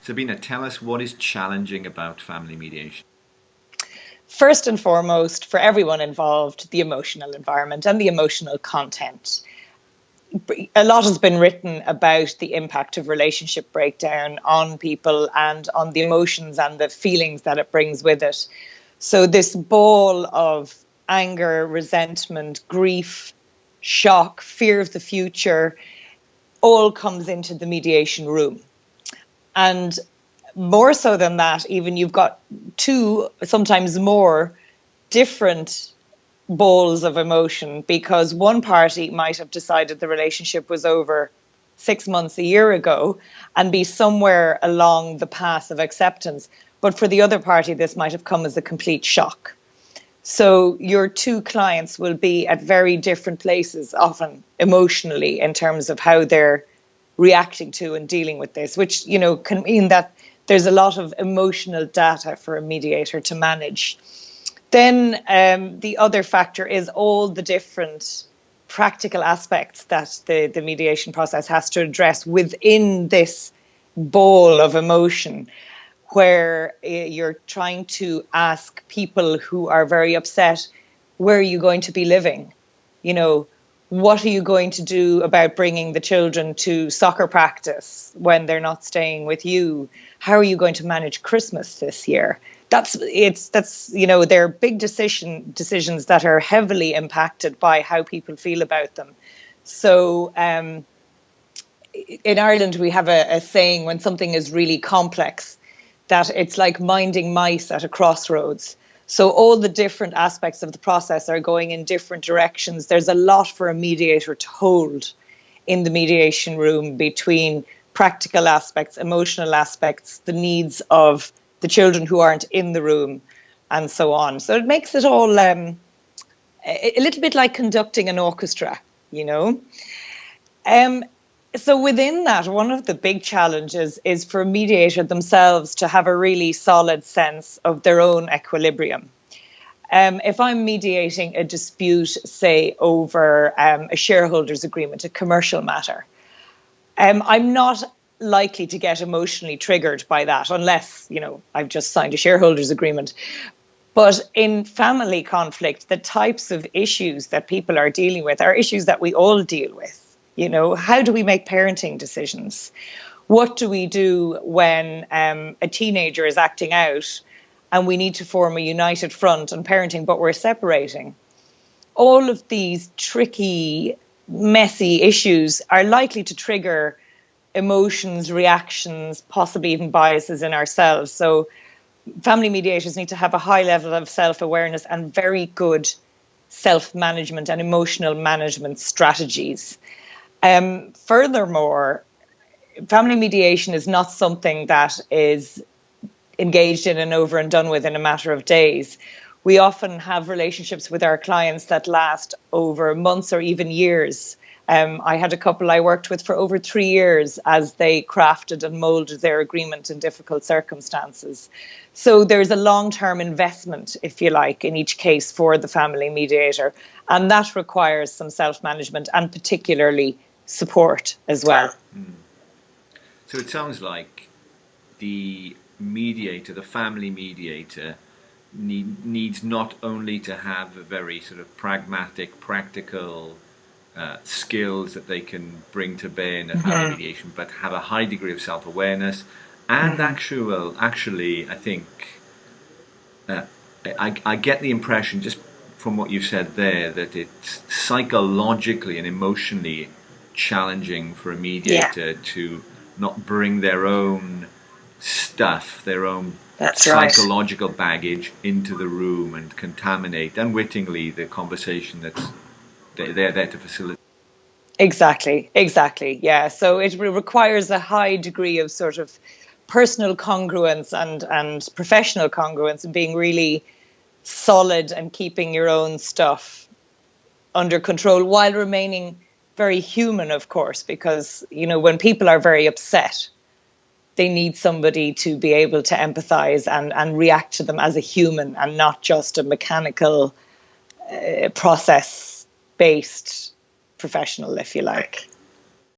Sabina, tell us what is challenging about family mediation. First and foremost, for everyone involved, the emotional environment and the emotional content. A lot has been written about the impact of relationship breakdown on people and on the emotions and the feelings that it brings with it. So this ball of anger, resentment, grief, shock, fear of the future, all comes into the mediation room. And more so than that, even you've got two, sometimes more, different balls of emotion, because one party might have decided the relationship was over 6 months, a year ago, and be somewhere along the path of acceptance. But for the other party, this might have come as a complete shock. So your two clients will be at very different places, often emotionally, in terms of how they're reacting to and dealing with this, which, you know, can mean that there's a lot of emotional data for a mediator to manage. Then the other factor is all the different practical aspects that the mediation process has to address within this ball of emotion, where you're trying to ask people who are very upset, where are you going to be living? You know, what are you going to do about bringing the children to soccer practice when they're not staying with you? How are you going to manage Christmas this year? That's you know, they're big decisions that are heavily impacted by how people feel about them. So in Ireland, we have a saying, when something is really complex, that it's like minding mice at a crossroads. So all the different aspects of the process are going in different directions. There's a lot for a mediator to hold in the mediation room between practical aspects, emotional aspects, the needs of the children who aren't in the room, and so on. So it makes it all a little bit like conducting an orchestra, you know. So within that, one of the big challenges is for a mediator themselves to have a really solid sense of their own equilibrium. If I'm mediating a dispute, say, over a shareholders agreement, a commercial matter, I'm not likely to get emotionally triggered by that unless, you know, I've just signed a shareholders agreement. But in family conflict, the types of issues that people are dealing with are issues that we all deal with. You know, how do we make parenting decisions? What do we do when a teenager is acting out and we need to form a united front on parenting, but we're separating? All of these tricky, messy issues are likely to trigger emotions, reactions, possibly even biases in ourselves. So family mediators need to have a high level of self-awareness and very good self-management and emotional management strategies. Furthermore, family mediation is not something that is engaged in and over and done with in a matter of days. We often have relationships with our clients that last over months or even years. I had a couple I worked with for over 3 years as they crafted and molded their agreement in difficult circumstances. So there's a long-term investment, if you like, in each case for the family mediator. And that requires some self-management and particularly support as well. So it sounds like the mediator, the family mediator, needs not only to have a very sort of pragmatic, practical skills that they can bring to bear in a family mediation, but have a high degree of self-awareness and actually, I think I get the impression just from what you've said there that it's psychologically and emotionally challenging for a mediator to not bring their own stuff, their own psychological baggage into the room and contaminate unwittingly the conversation that's they're there to facilitate. Exactly. Yeah. So it requires a high degree of sort of personal congruence and professional congruence, and being really solid and keeping your own stuff under control while remaining very human, of course, because, you know, when people are very upset, they need somebody to be able to empathize and react to them as a human and not just a mechanical process-based professional, if you like.